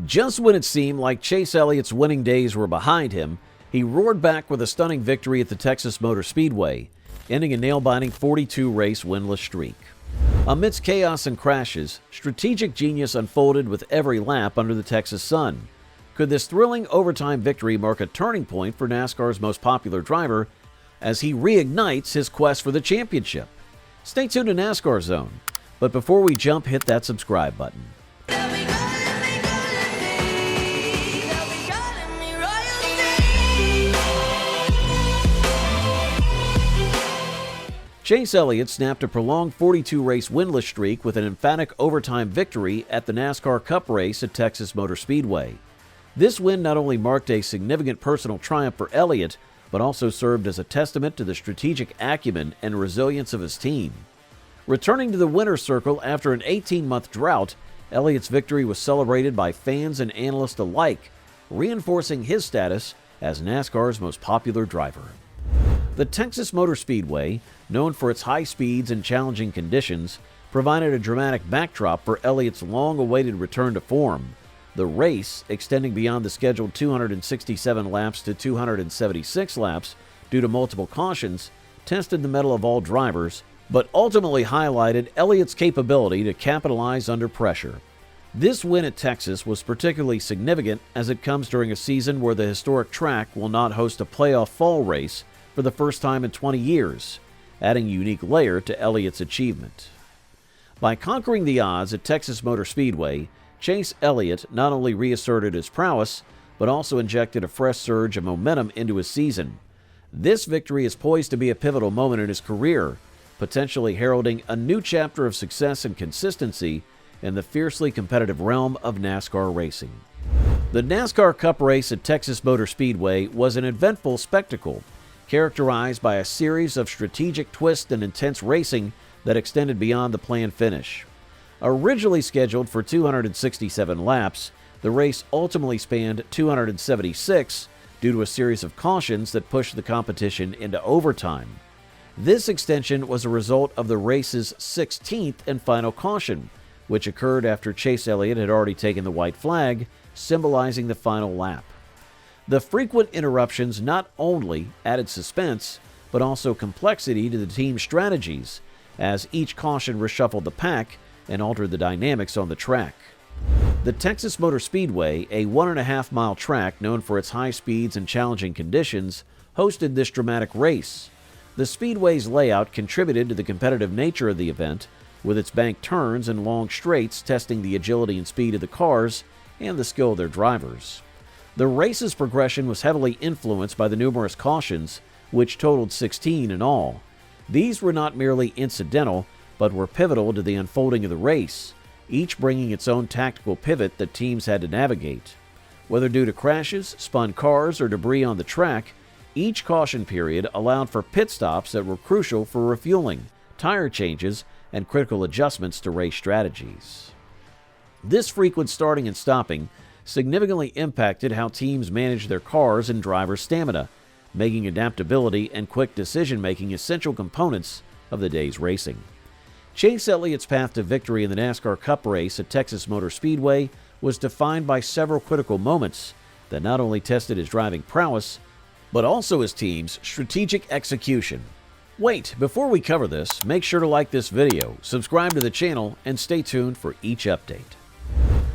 Just when it seemed like Chase Elliott's winning days were behind him, he roared back with a stunning victory at the Texas Motor Speedway, ending a nail-biting 42-race winless streak. Amidst chaos and crashes, strategic genius unfolded with every lap under the Texas sun. Could this thrilling overtime victory mark a turning point for NASCAR's most popular driver as he reignites his quest for the championship? Stay tuned to NASCAR Zone, but before we jump, hit that subscribe button. Chase Elliott snapped a prolonged 42-race winless streak with an emphatic overtime victory at the NASCAR Cup race at Texas Motor Speedway. This win not only marked a significant personal triumph for Elliott, but also served as a testament to the strategic acumen and resilience of his team. Returning to the winner's circle after an 18-month drought, Elliott's victory was celebrated by fans and analysts alike, reinforcing his status as NASCAR's most popular driver. The Texas Motor Speedway, known for its high speeds and challenging conditions, provided a dramatic backdrop for Elliott's long-awaited return to form. The race, extending beyond the scheduled 267 laps to 276 laps due to multiple cautions, tested the mettle of all drivers, but ultimately highlighted Elliott's capability to capitalize under pressure. This win at Texas was particularly significant as it comes during a season where the historic track will not host a playoff fall race for the first time in 20 years, adding a unique layer to Elliott's achievement. By conquering the odds at Texas Motor Speedway, Chase Elliott not only reasserted his prowess, but also injected a fresh surge of momentum into his season. This victory is poised to be a pivotal moment in his career, potentially heralding a new chapter of success and consistency in the fiercely competitive realm of NASCAR racing. The NASCAR Cup race at Texas Motor Speedway was an eventful spectacle, characterized by a series of strategic twists and intense racing that extended beyond the planned finish. Originally scheduled for 267 laps, the race ultimately spanned 276 due to a series of cautions that pushed the competition into overtime. This extension was a result of the race's 16th and final caution, which occurred after Chase Elliott had already taken the white flag, symbolizing the final lap. The frequent interruptions not only added suspense, but also complexity to the team's strategies, as each caution reshuffled the pack and altered the dynamics on the track. The Texas Motor Speedway, a 1.5-mile track known for its high speeds and challenging conditions, hosted this dramatic race. The Speedway's layout contributed to the competitive nature of the event, with its banked turns and long straights testing the agility and speed of the cars and the skill of their drivers. The race's progression was heavily influenced by the numerous cautions, which totaled 16 in all. These were not merely incidental, but were pivotal to the unfolding of the race, each bringing its own tactical pivot that teams had to navigate. Whether due to crashes, spun cars, or debris on the track, each caution period allowed for pit stops that were crucial for refueling, tire changes, and critical adjustments to race strategies. This frequent starting and stopping significantly impacted how teams managed their cars and driver stamina, making adaptability and quick decision-making essential components of the day's racing. Chase Elliott's path to victory in the NASCAR Cup race at Texas Motor Speedway was defined by several critical moments that not only tested his driving prowess, but also his team's strategic execution. Wait, before we cover this, make sure to like this video, subscribe to the channel, and stay tuned for each update.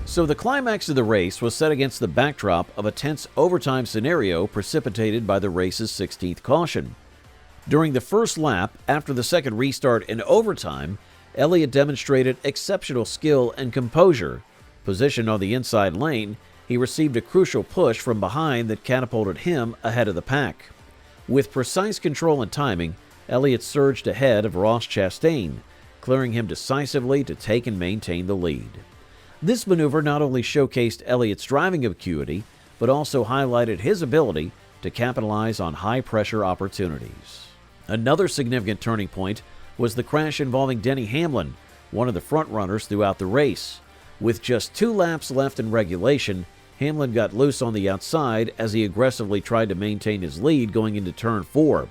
So the climax of the race was set against the backdrop of a tense overtime scenario precipitated by the race's 16th caution. During the first lap, after the second restart in overtime, Elliott demonstrated exceptional skill and composure. Positioned on the inside lane, he received a crucial push from behind that catapulted him ahead of the pack. With precise control and timing, Elliott surged ahead of Ross Chastain, clearing him decisively to take and maintain the lead. This maneuver not only showcased Elliott's driving acuity, but also highlighted his ability to capitalize on high-pressure opportunities. Another significant turning point was the crash involving Denny Hamlin, one of the front-runners throughout the race. With just 2 laps left in regulation, Hamlin got loose on the outside as he aggressively tried to maintain his lead going into Turn 4.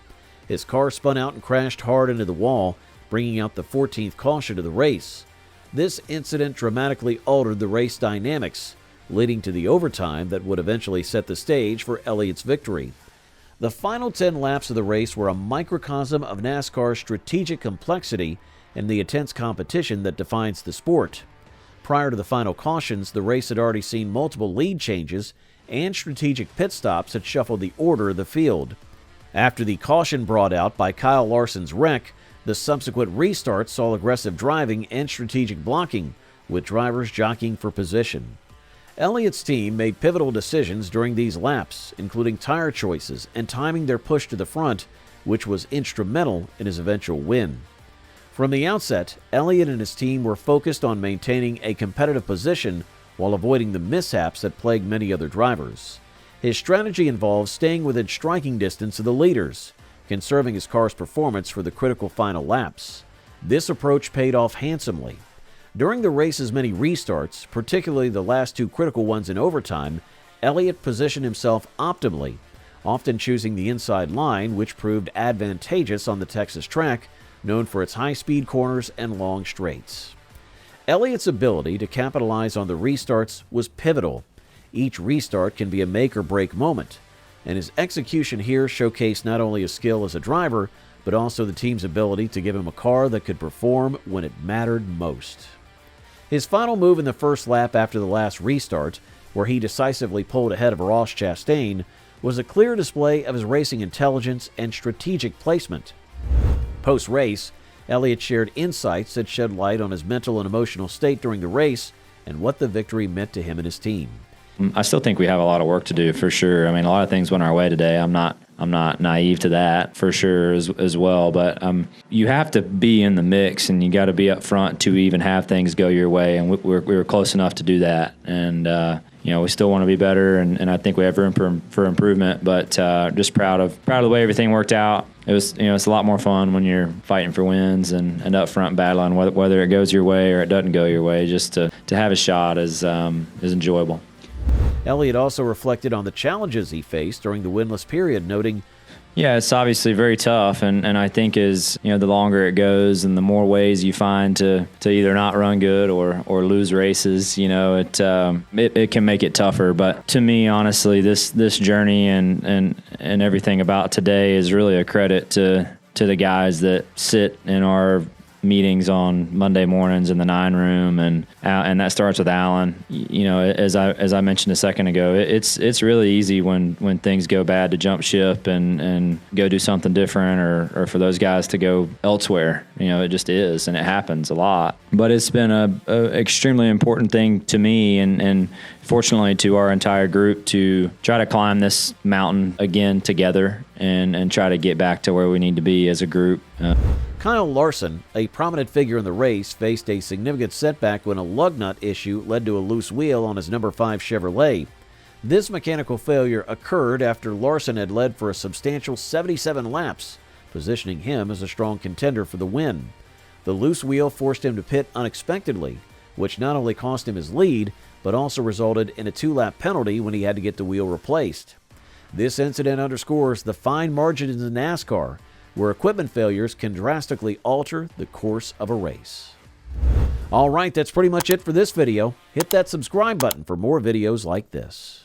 His car spun out and crashed hard into the wall, bringing out the 14th caution of the race. This incident dramatically altered the race dynamics, leading to the overtime that would eventually set the stage for Elliott's victory. The final 10 laps of the race were a microcosm of NASCAR's strategic complexity and the intense competition that defines the sport. Prior to the final cautions, the race had already seen multiple lead changes and strategic pit stops that shuffled the order of the field. After the caution brought out by Kyle Larson's wreck, the subsequent restart saw aggressive driving and strategic blocking, with drivers jockeying for position. Elliott's team made pivotal decisions during these laps, including tire choices and timing their push to the front, which was instrumental in his eventual win. From the outset, Elliott and his team were focused on maintaining a competitive position while avoiding the mishaps that plagued many other drivers. His strategy involved staying within striking distance of the leaders, conserving his car's performance for the critical final laps. This approach paid off handsomely. During the race's many restarts, particularly the last two critical ones in overtime, Elliott positioned himself optimally, often choosing the inside line, which proved advantageous on the Texas track, known for its high-speed corners and long straights. Elliott's ability to capitalize on the restarts was pivotal. Each restart can be a make-or-break moment, and his execution here showcased not only his skill as a driver, but also the team's ability to give him a car that could perform when it mattered most. His final move in the first lap after the last restart, where he decisively pulled ahead of Ross Chastain, was a clear display of his racing intelligence and strategic placement. Post-race, Elliott shared insights that shed light on his mental and emotional state during the race and what the victory meant to him and his team. I still think we have a lot of work to do, for sure. I mean, a lot of things went our way today. I'm not naive to that, for sure, as well. But you have to be in the mix, and you got to be up front to even have things go your way. And we were close enough to do that. And we still want to be better, and I think we have room for improvement. But just proud of the way everything worked out. It was, it's a lot more fun when you're fighting for wins and up front battling, whether it goes your way or it doesn't go your way. Just to have a shot is enjoyable. Elliott also reflected on the challenges he faced during the winless period, noting, "Yeah, it's obviously very tough, and I think as the longer it goes and the more ways you find to either not run good or lose races, it can make it tougher. But to me, honestly, this journey and everything about today is really a credit to the guys that sit in our meetings on Monday mornings in the 9 room, and that starts with Alan. As I mentioned a second ago, it's really easy when things go bad to jump ship and go do something different, or for those guys to go elsewhere. It just is, and it happens a lot. But it's been a extremely important thing to me, and fortunately to our entire group, to try to climb this mountain again together and try to get back to where we need to be as a group. Kyle Larson, a prominent figure in the race, faced a significant setback when a lug nut issue led to a loose wheel on his number 5 Chevrolet. This mechanical failure occurred after Larson had led for a substantial 77 laps, positioning him as a strong contender for the win. The loose wheel forced him to pit unexpectedly, which not only cost him his lead, but also resulted in a 2-lap penalty when he had to get the wheel replaced. This incident underscores the fine margins in NASCAR, where equipment failures can drastically alter the course of a race. All right, that's pretty much it for this video. Hit that subscribe button for more videos like this.